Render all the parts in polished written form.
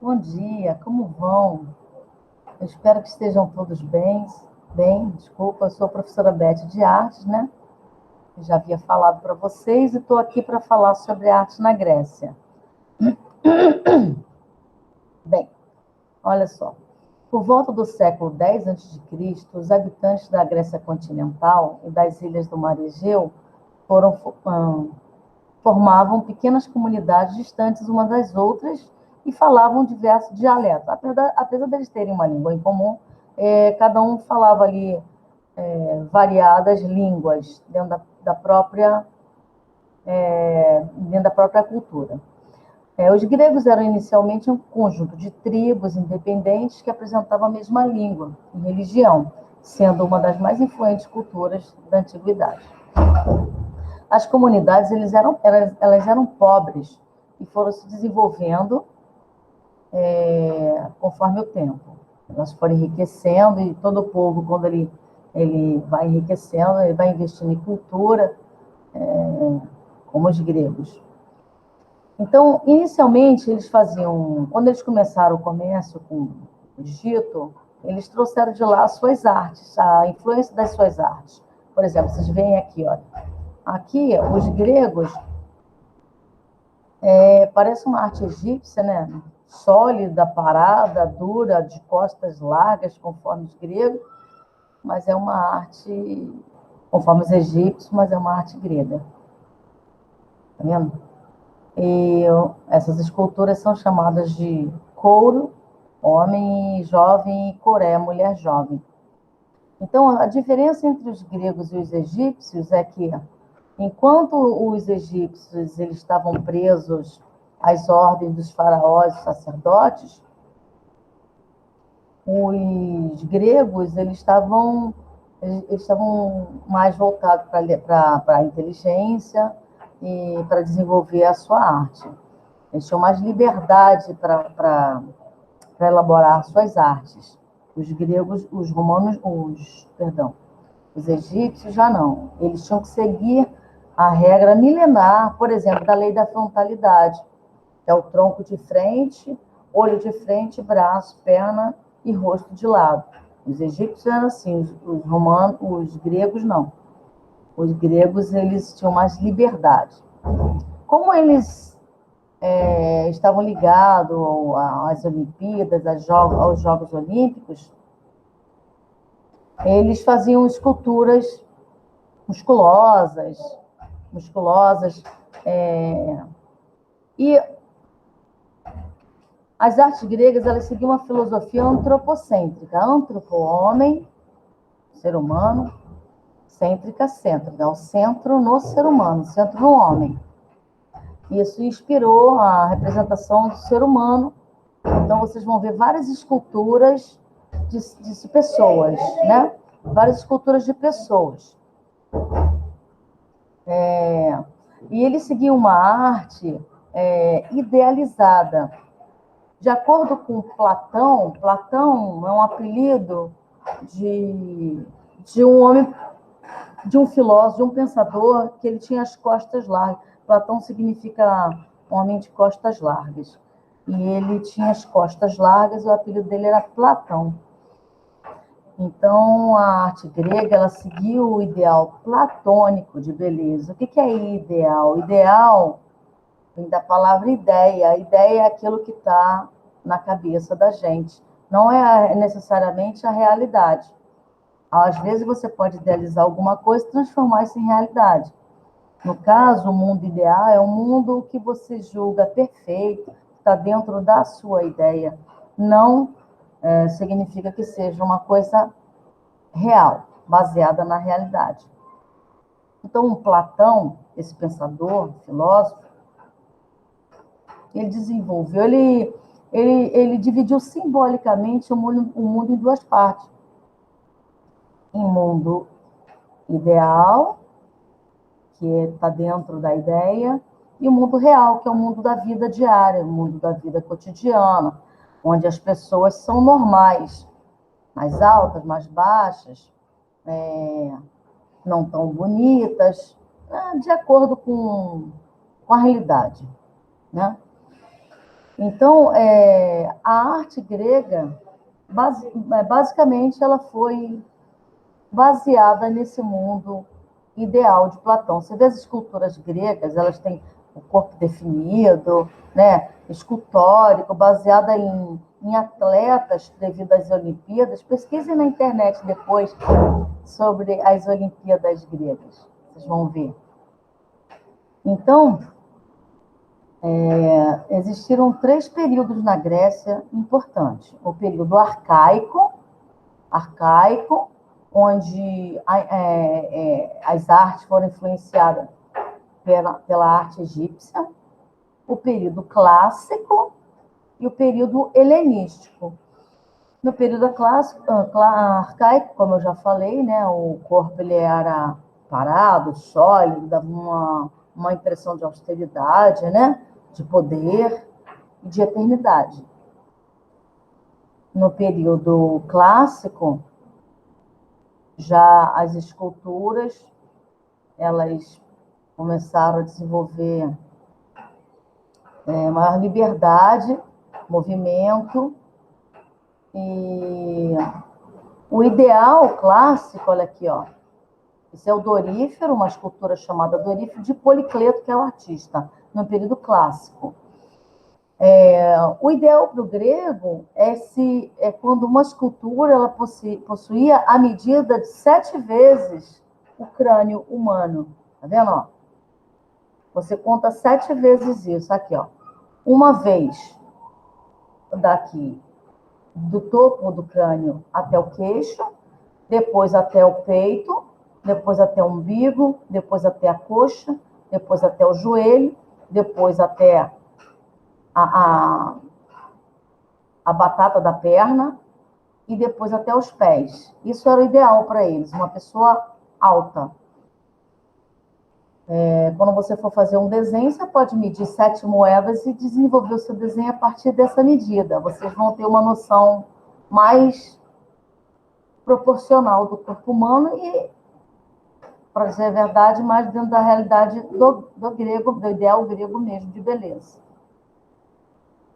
Bom dia, como vão? Eu espero que estejam todos bem, desculpa, eu sou a professora Beth de Artes, né? Eu já havia falado para vocês e estou aqui para falar sobre arte na Grécia. Bem, olha só. Por volta do século X a.C., os habitantes da Grécia continental e das ilhas do Mar Egeu foram, formavam pequenas comunidades distantes umas das outras e falavam diversos dialetos. Apesar deles terem uma língua em comum, cada um falava ali variadas línguas dentro da própria cultura. Os gregos eram inicialmente um conjunto de tribos independentes que apresentavam a mesma língua e religião, sendo uma das mais influentes culturas da antiguidade. As comunidades elas eram pobres e foram se desenvolvendo conforme o tempo. Elas foram enriquecendo e todo o povo, quando ele vai enriquecendo, ele vai investindo em cultura, como os gregos. Então, inicialmente, quando eles começaram o comércio com o Egito, eles trouxeram de lá as suas artes, a influência das suas artes. Por exemplo, vocês veem aqui, olha. Aqui, os gregos, parece uma arte egípcia, né? Sólida, parada, dura, de costas largas, conforme os gregos, mas é uma arte, conforme os egípcios, mas é uma arte grega. Tá vendo? E essas esculturas são chamadas de couro, homem jovem, e coré, mulher jovem. Então, a diferença entre os gregos e os egípcios é que, enquanto os egípcios eles estavam presos às ordens dos faraós e sacerdotes, os gregos eles estavam mais voltados para a inteligência e para desenvolver a sua arte. Eles tinham mais liberdade para elaborar suas artes. Os gregos, os romanos, os egípcios já não. Eles tinham que seguir a regra milenar, por exemplo, da lei da frontalidade, que é o tronco de frente, olho de frente, braço, perna e rosto de lado. Os egípcios eram assim, os romanos, os gregos não. Os gregos eles tinham mais liberdade. Como eles estavam ligados às Olimpíadas, aos Jogos Olímpicos, eles faziam esculturas musculosas, e as artes gregas elas seguiam uma filosofia antropocêntrica, antropo, homem, ser humano, cêntrica, centro, então o centro no ser humano, centro no homem. Isso inspirou a representação do ser humano. Então, vocês vão ver várias esculturas de pessoas, né? Várias esculturas de pessoas. E ele seguiu uma arte idealizada. De acordo com Platão, Platão é um apelido de um homem, de um filósofo, de um pensador, que ele tinha as costas largas. Platão significa homem de costas largas. E ele tinha as costas largas, e o apelido dele era Platão. Então, a arte grega, ela seguiu o ideal platônico de beleza. O que é ideal? Ideal vem da palavra ideia. A ideia é aquilo que está na cabeça da gente. Não é necessariamente a realidade. Às vezes, você pode idealizar alguma coisa e transformar isso em realidade. No caso, o mundo ideal é um mundo que você julga perfeito, está dentro da sua ideia. Não significa que seja uma coisa real, baseada na realidade. Então, Platão, esse pensador, filósofo, ele desenvolveu, ele dividiu simbolicamente o mundo em duas partes. Em mundo ideal, que está dentro da ideia, e o mundo real, que é o mundo da vida diária, o mundo da vida cotidiana, onde as pessoas são normais, mais altas, mais baixas, não tão bonitas, de acordo com a realidade, né? Então, a arte grega, basicamente, ela foi baseada nesse mundo ideal de Platão. Você vê as esculturas gregas, elas têm o corpo definido, né, escultórico, baseada em atletas devido às Olimpíadas. Pesquisem na internet depois sobre as Olimpíadas gregas, vocês vão ver. Então, existiram 3 períodos na Grécia importantes. O período arcaico, onde as artes foram influenciadas pela arte egípcia, o período clássico e o período helenístico. No período arcaico, como eu já falei, né, o corpo ele era parado, sólido, dava uma impressão de austeridade, né, de poder e de eternidade. No período clássico, já as esculturas, elas começaram a desenvolver maior liberdade, movimento, e o ideal clássico, olha aqui, ó, esse é o Dorífero, uma escultura chamada Dorífero de Policleto, que é o artista, no período clássico. O ideal para o grego é quando uma escultura ela possuía a medida de 7 vezes o crânio humano. Tá vendo? Ó? Você conta 7 vezes isso. Aqui, ó. Uma vez daqui, do topo do crânio até o queixo, depois até o peito, depois até o umbigo, depois até a coxa, depois até o joelho, depois até a batata da perna e depois até os pés. Isso era o ideal para eles, uma pessoa alta. Quando você for fazer um desenho, você pode medir 7 moedas e desenvolver o seu desenho a partir dessa medida. Vocês vão ter uma noção mais proporcional do corpo humano e, para dizer a verdade, mais dentro da realidade do grego, do ideal grego mesmo de beleza.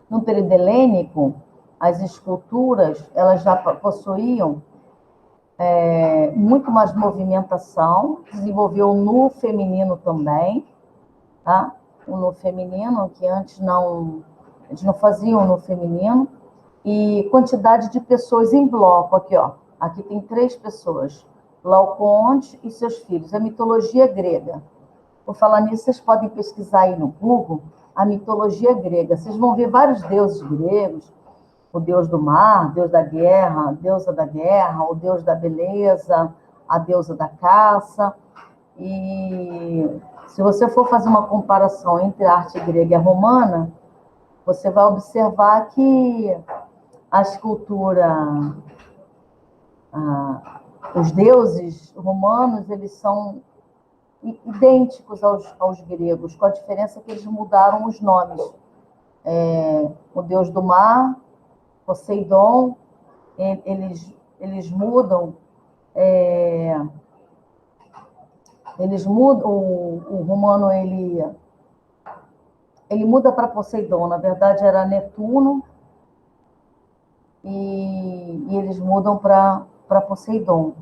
No período helênico, as esculturas elas já possuíam muito mais movimentação, desenvolveu o nu feminino também, tá? O nu feminino, que antes eles não faziam o nu feminino, e quantidade de pessoas em bloco, aqui, ó. Aqui tem 3 pessoas, Laocoonte e seus filhos, a mitologia grega. Por falar nisso, vocês podem pesquisar aí no Google a mitologia grega. Vocês vão ver vários deuses gregos, o deus do mar, deus da guerra, a deusa da guerra, o deus da beleza, a deusa da caça. E se você for fazer uma comparação entre a arte grega e a romana, você vai observar que a escultura, os deuses romanos, eles são idênticos aos gregos, com a diferença que eles mudaram os nomes. O deus do mar, Poseidon, eles mudam, o romano ele muda para Poseidon, na verdade era Netuno, e eles mudam para Poseidon,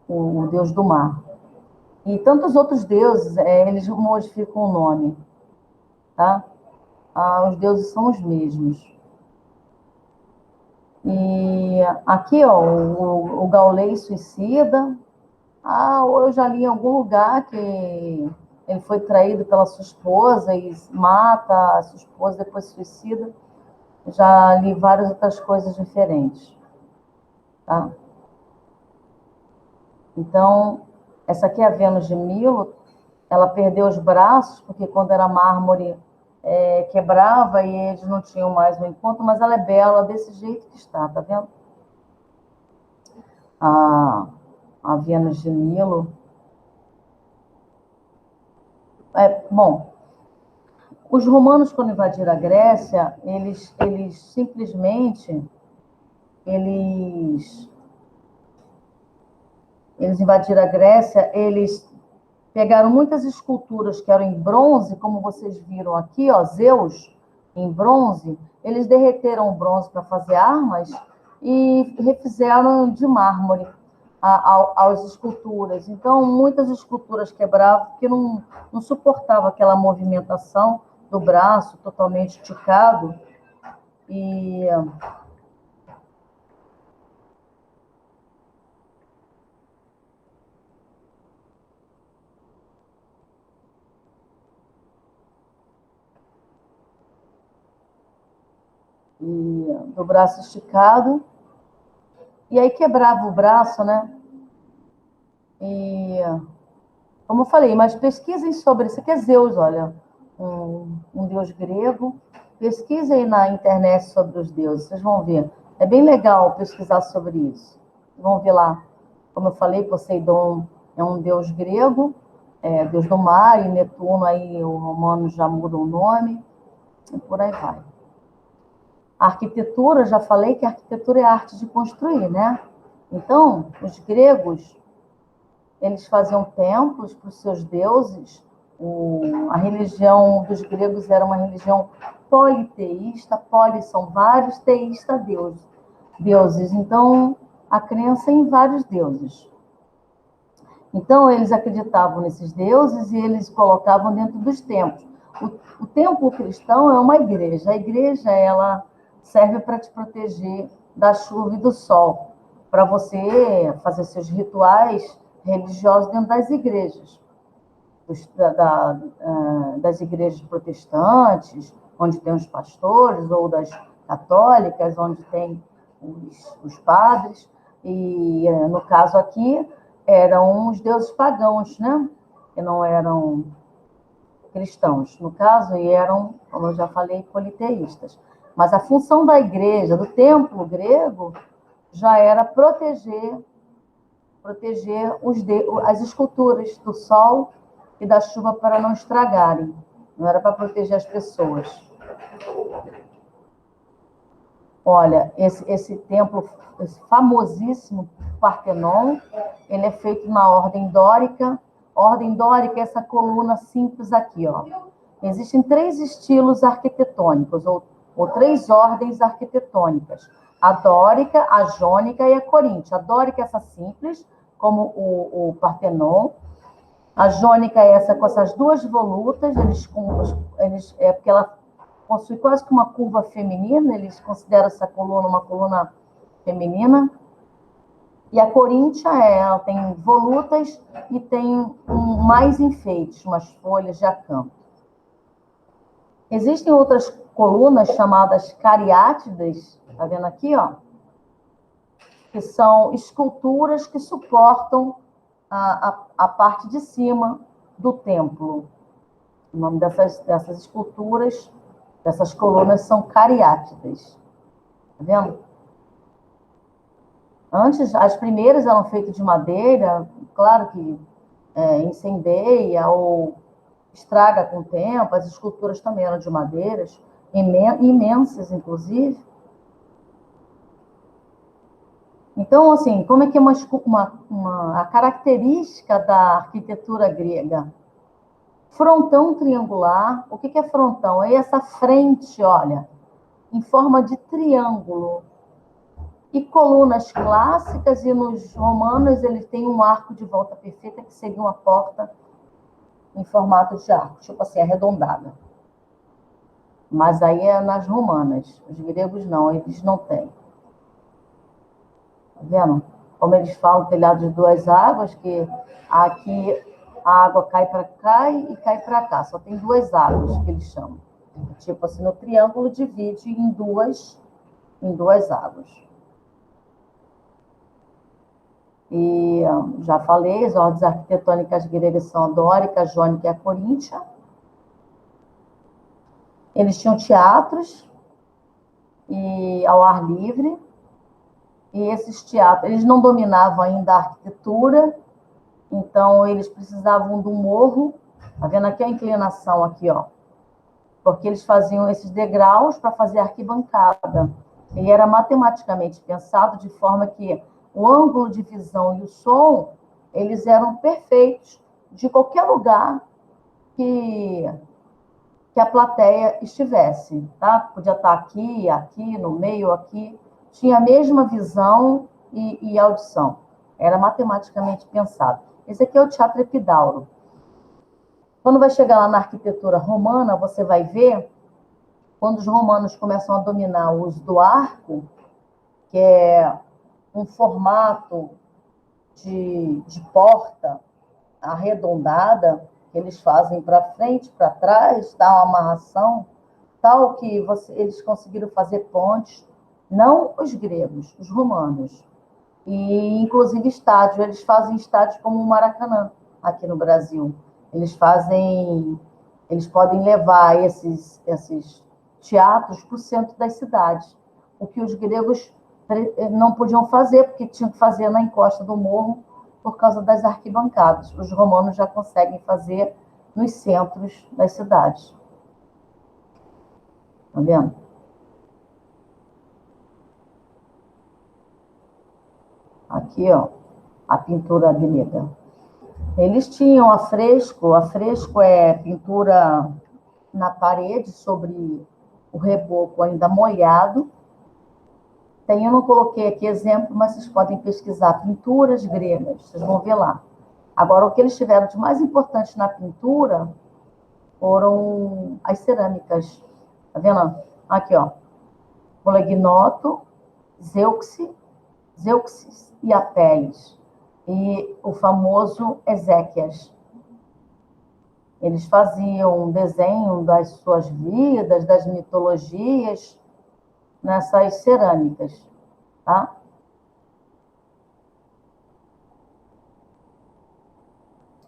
o deus do mar. E tantos outros deuses, eles modificam o nome, tá? Os deuses são os mesmos. E aqui, ó, o Gaulês suicida. Eu já li em algum lugar que ele foi traído pela sua esposa e mata a sua esposa, depois suicida. Já li várias outras coisas diferentes, tá? Então, essa aqui é a Vênus de Milo. Ela perdeu os braços, porque quando era mármore, quebrava e eles não tinham mais o encontro, mas ela é bela desse jeito que está, tá vendo? A Vênus de Milo. Bom, os romanos, quando invadiram a Grécia, eles simplesmente invadiram a Grécia, eles pegaram muitas esculturas que eram em bronze, como vocês viram aqui, ó, Zeus, em bronze, eles derreteram o bronze para fazer armas e refizeram de mármore as esculturas. Então, muitas esculturas quebravam porque não suportava aquela movimentação do braço totalmente esticado. E do braço esticado, e aí quebrava o braço, né? E, como eu falei, mas pesquisem sobre isso, aqui é Zeus, olha, um deus grego. Pesquisem na internet sobre os deuses, vocês vão ver. É bem legal pesquisar sobre isso. Vocês vão ver lá, como eu falei, Poseidon é um deus grego, deus do mar, e Netuno, aí o romano já muda o nome, e por aí vai. A arquitetura, já falei que a arquitetura é a arte de construir, né? Então, os gregos, eles faziam templos para os seus deuses. A religião dos gregos era uma religião politeísta. Poli são vários, teísta deuses. Então, a crença em vários deuses. Então, eles acreditavam nesses deuses e eles colocavam dentro dos templos. O templo cristão é uma igreja. A igreja, ela serve para te proteger da chuva e do sol, para você fazer seus rituais religiosos dentro das igrejas, das igrejas protestantes, onde tem os pastores, ou das católicas, onde tem os padres. E, no caso aqui, eram os deuses pagãos, né? Que não eram cristãos, no caso, e eram, como eu já falei, politeístas. Mas a função da igreja, do templo grego, já era proteger as esculturas do sol e da chuva para não estragarem. Não era para proteger as pessoas. Olha, esse templo, esse famosíssimo Partenon, ele é feito na ordem dórica. Ordem dórica é essa coluna simples aqui, ó. Existem 3 estilos arquitetônicos, ou 3 ordens arquitetônicas: a dórica, a jônica e a coríntia. A dórica é essa simples, como o Partenon. A jônica é essa com essas 2 volutas, porque ela possui quase que uma curva feminina, eles consideram essa coluna uma coluna feminina. E a coríntia, ela tem volutas e tem mais enfeites, umas folhas de acanto. Existem outras colunas chamadas cariátidas, tá vendo aqui, ó? Que são esculturas que suportam a parte de cima do templo. O nome dessas esculturas, dessas colunas, são cariátidas. Tá vendo? Antes, as primeiras eram feitas de madeira, claro que incendeia ou estraga com o tempo. As esculturas também eram de madeiras, imensas, inclusive. Então, assim, como é que é a característica da arquitetura grega? Frontão triangular. O que é frontão? É essa frente, olha, em forma de triângulo. E colunas clássicas, e nos romanos ele tem um arco de volta perfeita, que seria uma porta em formato de arco, tipo assim, arredondada. Mas aí é nas romanas. Os gregos não, eles não têm. Tá vendo? Como eles falam, telhado de 2 águas, que aqui a água cai para cá e cai para cá. Só tem 2 águas, que eles chamam. Tipo assim, no triângulo divide em duas águas. E já falei, as ordens arquitetônicas gregas são a dórica, a jônica e a coríntia. Eles tinham teatros ao ar livre. E esses teatros, eles não dominavam ainda a arquitetura, então eles precisavam do morro. Tá vendo aqui a inclinação aqui, ó? Porque eles faziam esses degraus para fazer arquibancada. E era matematicamente pensado de forma que o ângulo de visão e o som, eles eram perfeitos de qualquer lugar que que a plateia estivesse, tá? Podia estar aqui, aqui, no meio, aqui. Tinha a mesma visão e audição. Era matematicamente pensado. Esse aqui é o Teatro Epidauro. Quando vai chegar lá na arquitetura romana, você vai ver, quando os romanos começam a dominar o uso do arco, que é um formato de porta arredondada, que eles fazem para frente, para trás, dá uma amarração, tal que eles conseguiram fazer pontes, não os gregos, os romanos. E, inclusive, estádios, eles fazem estádios como o Maracanã, aqui no Brasil. Eles podem levar esses teatros para o centro das cidades, o que os gregos não podiam fazer, porque tinham que fazer na encosta do morro, por causa das arquibancadas. Os romanos já conseguem fazer nos centros das cidades. Tá vendo? Aqui, ó, a pintura grega. Eles tinham afresco é pintura na parede sobre o reboco ainda molhado. Eu não coloquei aqui exemplo, mas vocês podem pesquisar pinturas gregas, vocês vão ver lá. Agora, o que eles tiveram de mais importante na pintura foram as cerâmicas. Tá vendo? Aqui, ó. Polignoto, Zeuxis e Apéis. E o famoso Ezequias. Eles faziam um desenho das suas vidas, das mitologias, nessas cerâmicas, tá?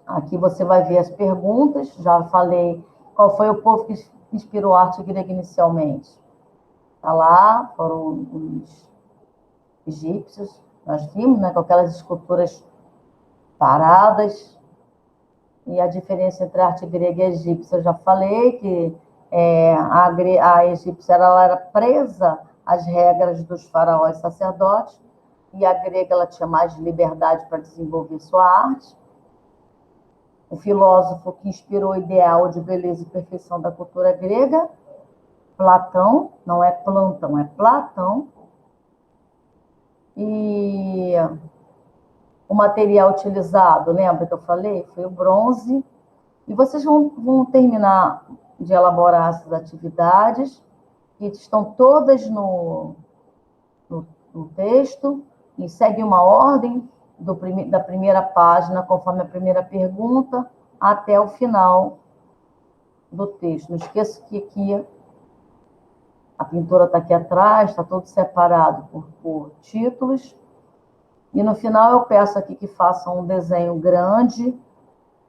Aqui você vai ver as perguntas. Já falei qual foi o povo que inspirou a arte grega inicialmente. Tá lá, foram os egípcios. Nós vimos, né, com aquelas esculturas paradas. E a diferença entre a arte grega e a egípcia, eu já falei que a egípcia ela era presa às regras dos faraós sacerdotes, e a grega ela tinha mais liberdade para desenvolver sua arte. O filósofo que inspirou o ideal de beleza e perfeição da cultura grega, Platão, não é Plantão, é Platão. E o material utilizado, lembra que eu falei? Foi o bronze. E vocês vão terminar de elaborar essas atividades, que estão todas no texto, e segue uma ordem da primeira página, conforme a primeira pergunta, até o final do texto. Não esqueça que aqui a pintura está aqui atrás, está todo separado por títulos. E no final eu peço aqui que façam um desenho grande,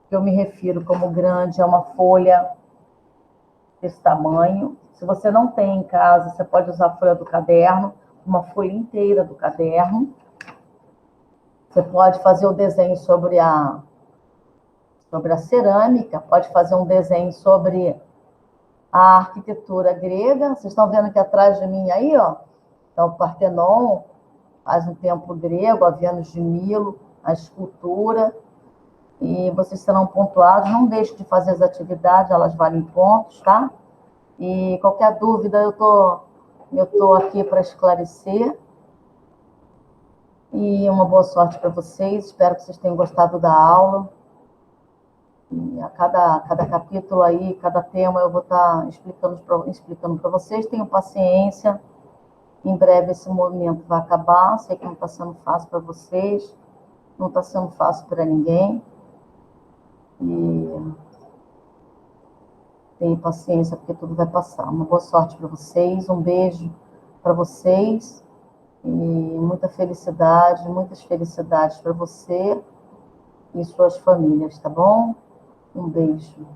que eu me refiro como grande a uma folha desse tamanho. Se você não tem em casa, você pode usar a folha do caderno, uma folha inteira do caderno. Você pode fazer o desenho sobre a cerâmica, pode fazer um desenho sobre a arquitetura grega. Vocês estão vendo aqui atrás de mim aí, ó? Então, o Partenon, faz um templo grego, a Vênus de Milo, a escultura. E vocês serão pontuados. Não deixe de fazer as atividades, elas valem pontos, tá? E qualquer dúvida, eu tô aqui para esclarecer. E uma boa sorte para vocês. Espero que vocês tenham gostado da aula. E a cada capítulo aí, cada tema, eu vou estar explicando para vocês. Tenham paciência. Em breve esse movimento vai acabar. Sei que não está sendo fácil para vocês. Não está sendo fácil para ninguém. E tenham paciência, porque tudo vai passar. Uma boa sorte para vocês. Um beijo para vocês. E muitas felicidades para você e suas famílias, tá bom? Um beijo.